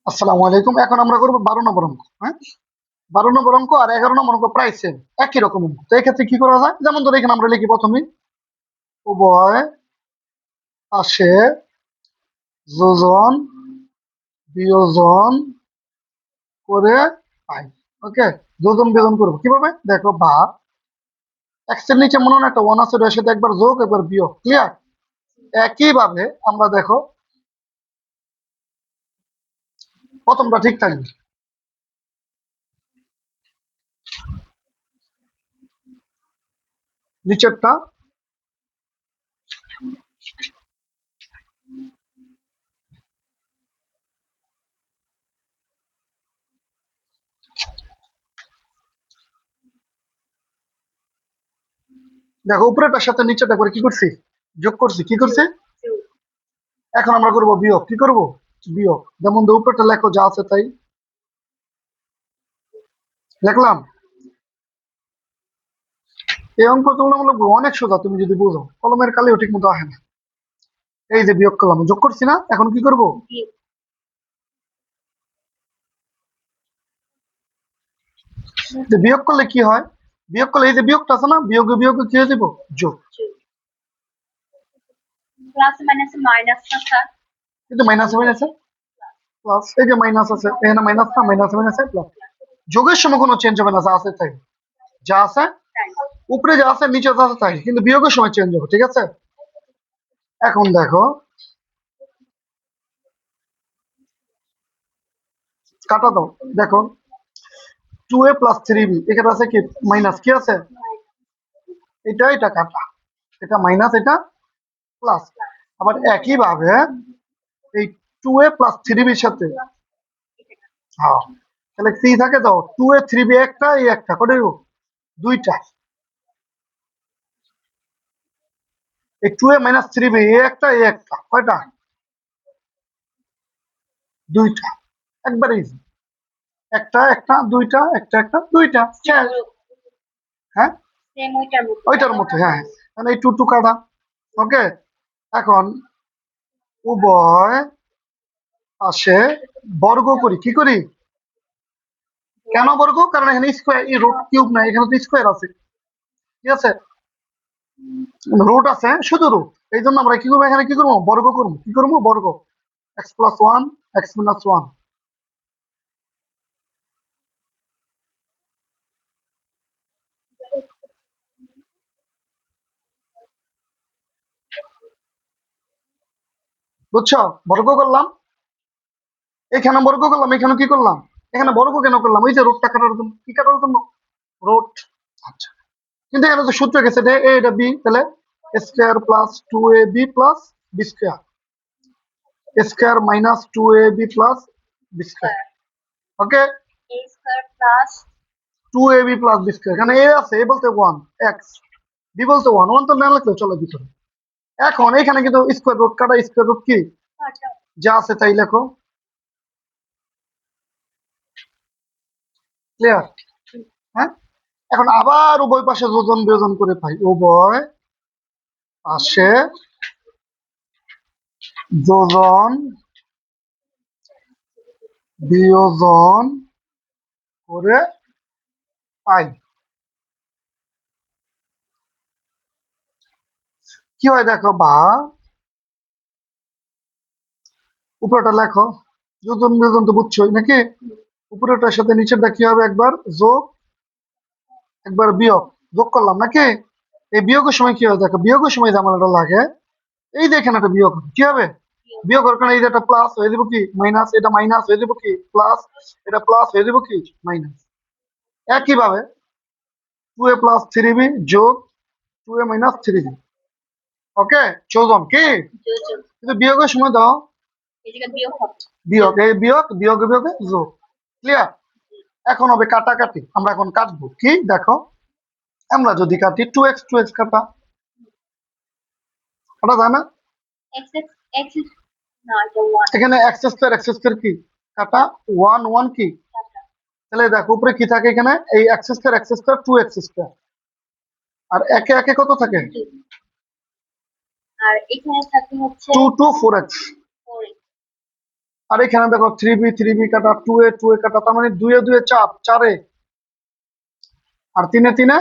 আসসালামু আলাইকুম। এখন আমরা করবো 12 নম্বর অঙ্ক। হ্যাঁ, 12 নম্বর অঙ্ক আর 11 নম্বর অঙ্ক প্রায় সেম, একই রকম অঙ্ক। তো এই ক্ষেত্রে কি করা যায়? যেমন ধরো এখানে আমরা লিখি প্রথমে উভয় পাশে যোজন বিয়োজন করে পাই। ওকে, যোজন বিয়োজন করবো কিভাবে দেখো, বা এক্স এর নিচে মনে হয় একটা ওয়ান আছে, ওর সাথে একবার যোগ একবার বিয়োগ। ক্লিয়ার? একইভাবে আমরা দেখো প্রথমটা ঠিক থাকবে, নিচেরটা দেখো উপরেরটার সাথে নিচেরটা করে কি করছি, যোগ করছি। কি করছি? এখন আমরা করব বিয়োগ। কি করব? বিয়োগ। যেমন উপরেটা লেখো যা আছে তাই লিখলাম। এই অঙ্ক তুলনামূলক অনেক সোজা, তুমি যদি বুঝো। কলমের কালিও ঠিক মতো আসে না। এই যে বিয়োগ করলাম, যোগ করছি না? এখন কি করব? যে বিয়োগ করলে কি হয়, বিয়োগ করলে এই যে বিয়োগটা আছে না, বিয়োগে বিয়োগে কি হয়ে যাব? যোগ। কিন্তু মাইনাস মাইনাসে প্লাস, এই যে মাইনাস আছে এখানে, মাইনাস না, মাইনাস মাইনাসে প্লাস। যোগের সময় কোনো চেঞ্জ হবে না, যা আছে তাই। যা আছে উপরে যা আছে নিচে যা আছে তাই, কিন্তু বিয়োগের সময় চেঞ্জ হবে। ঠিক আছে? এখন দেখো কাটা দাও। দেখো 2a প্লাস 3b, এখানে আছে কি মাইনাস, কি আছে? এটা কাটা, এটা মাইনাস এটা প্লাস। আবার একইভাবে এই 2a প্লাস 3b এর সাথে, হ্যাঁ, তাহলে কি থাকে দাও, 2a 3b একটা, এই একটা কত হইব? দুইটা। এই 2a মাইনাস 3b এই একটা, এই একটা, কয়টা? দুইটা। একবার ইজি। একটা একটা দুইটা, একটা একটা দুইটা, শেষ। হ্যাঁ, ওইটার মতো, হ্যাঁ। মানে এই টু টু কাটা। ওকে, এখন উভয় পাশে বর্গ করি। কি করি? কেন বর্গ? কারণ এখানে স্কোয়ার, এই রুট কিউব না, এখানে তো স্কোয়ার আছে। ঠিক আছে, রুট আছে, শুধু রুট। এই জন্য আমরা কি করবো, এখানে কি করবো? বর্গ করবো। কি করবো? বর্গ। X plus one, x minus one. বুঝছো? বর্গ করলাম, এখানে বর্গ করলাম, এখানে কি করলাম? এখানে বর্গ কেন করলাম? ওই যে রুটটা কাটার জন্য। কি কাটার জন্য? রুট। আচ্ছা, কিন্তু এখানে তো সূত্র গেছে এটা এ এটা বি, তাহলে square plus 2ab plus B square, square minus 2ab plus B square. Okay, 2ab plus B square. এখানে এ আছে, এ বলতে ওয়ান, এক্স, বি বলতে ওয়ান, ওয়ান তো না লিখলেও চলে ভিতরে। এখন এখানে কিন্তু স্কোয়ার রুট কাটা, স্কোয়ার রুট কি যা আছে তাই লেখো। ক্লিয়ার? হ্যাঁ, এখন আবার উভয় পাশে যোজন বিয়োজন করে পাই। উভয় পাশে যোজন বিয়োজন করে পাই। কি হয় দেখো, বা উপরেটা লেখো, যোজন বিয়োজন তো বুঝছোই নাকি? উপরেটার সাথে নিচেরটা কি হবে? একবার যোগ একবার বিয়োগ। যোগ করলাম নাকি? এই বিয়োগের সময় কি হয় দেখো, বিয়োগের সময় ঝামেলাটা লাগে। এই যে এখানে একটা বিয়োগ কি হবে, বিয়োগ করার কারণে এই যে একটা প্লাস হয়ে যাবো কি মাইনাস, এটা মাইনাস হয়ে যাবো কি প্লাস, এটা প্লাস হয়ে যাবো কি মাইনাস। একইভাবে 2a প্লাস 3b যোগ 2a মাইনাস 3b। ওকে, চৌজন কি, কিন্তু বিয়োগের সময় দাও বিয়োগ, এই বিয়োগ বিয়োগে বিয়োগে যোগ। ক্লিয়ার? এখন হবে কাটাকাটি। আমরা এখন কাটবো। কি দেখো, আমরা যদি কাটি 2x কাটা, কাটা যায় না? এখানে এক্স স্কোয়ার কি কাটা, ওয়ান ওয়ান কি, তাহলে দেখো উপরে কি থাকে, এখানে এই এক্স স্কোয়ার 2x স্কোয়ার, আর একে একে কত থাকে? 2 2 4x। আর এখানে দেখো 3b কাটা, 2a কাটা, তার মানে 2 এ 2 এ 4, 4 আর 3 এ 3 এ,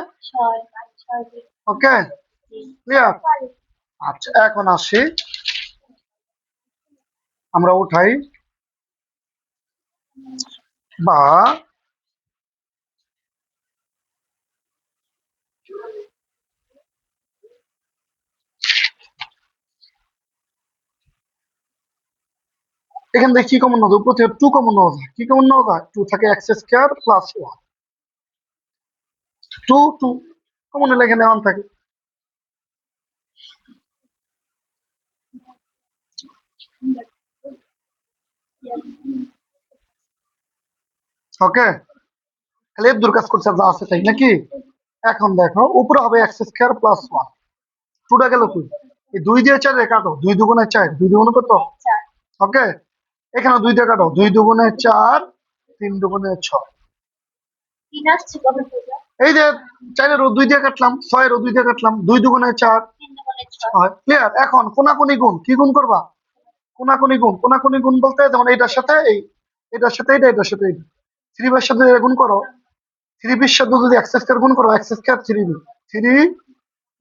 ওকে ক্লিয়ার। আচ্ছা এখন আসি, আমরা উঠাই বা এখান থেকে কি কমন নেওয়া যায়? উপর থেকে 2 কমন নেওয়া যায়। কি কমন নেওয়া যায়? 2 থাকে x স্কয়ার প্লাস 1, 2 কমন হলে এখানে 1 থাকে। ওকে, খালি এর দূর কাজ করছে যা আছে তাই নাকি। এখন দেখো উপরে হবে x স্কয়ার প্লাস 1, 2টা গেল কই? এই 2 দিয়ে 4 এ কাটো, 2 দুগুণে 4, 2 দুগুণে কত? ওকে, এখানে 2 দিয়ে কাটো, 2 দুগুণে 4, 3 দুগুণে 6। এই যে 4 এর 2 দিয়ে কাটলাম, 6 এর 2 দিয়ে কাটলাম, 2 দুগুণে 4 হয়। ক্লিয়ার। এখন কোনাকুনি গুণ, কি গুণ করবা? কোনাকুনি গুণ। কোনাকুনি গুণ বলতে যেমন এটার সাথে এই, এটার সাথে এটা, এটার সাথে এটা। 3b এর সাথে গুণ করো, 3b এর সাথে যদি x স্কয়ার গুণ করো, x square 3b, 3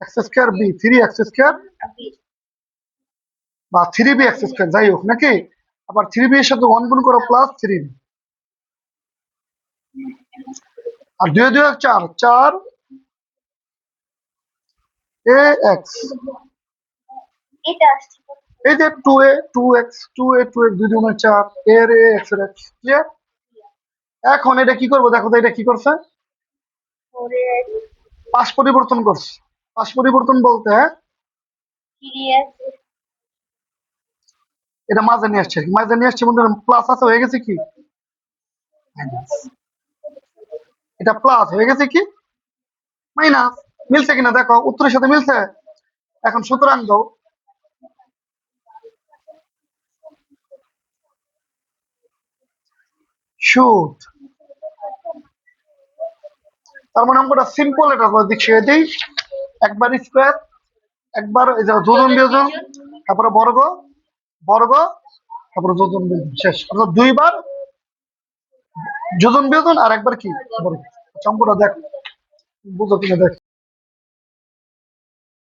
x square b, 3 x square বা 3b x স্কয়ার যাই হোক নাকি। আবার 3b এর সাথে 1 গুণ করো প্লাস 3b, আর 2 2 4, 4 ax, এই যে 2a 2x 2a 2x 2 2 4 এর ax এর x। ক্লিয়ার। এখন এটা কি করবো দেখো তো, এটা কি করছে? পাশ পরিবর্তন করছে। পাশ পরিবর্তন বলতে এটা মাঝে নিয়ে আসছে, মাঝে নিয়ে আসছে বন্ধু, প্লাস আছে হয়ে গেছে কি মাইনাস, এটা প্লাস হয়ে গেছে কি মাইনাস। মিলছে কিনা দেখো, উত্তরের সাথে মিলছে। এখন সুতরাং দাও শুট, তার মানে অঙ্কটা সিম্পল। এটা দিক শিখে দিই, একবার স্কোয়ার, একবার এই যে যোজন বিয়োজন, তারপরে বর্গ, বর্গ, তারপরে যোজন বিয়োজন, শেষ। অর্থাৎ 2বার যোজন বিয়োজন আর একবার কি বর্গ। অঙ্কটা দেখ, বুঝো কিনা দেখ।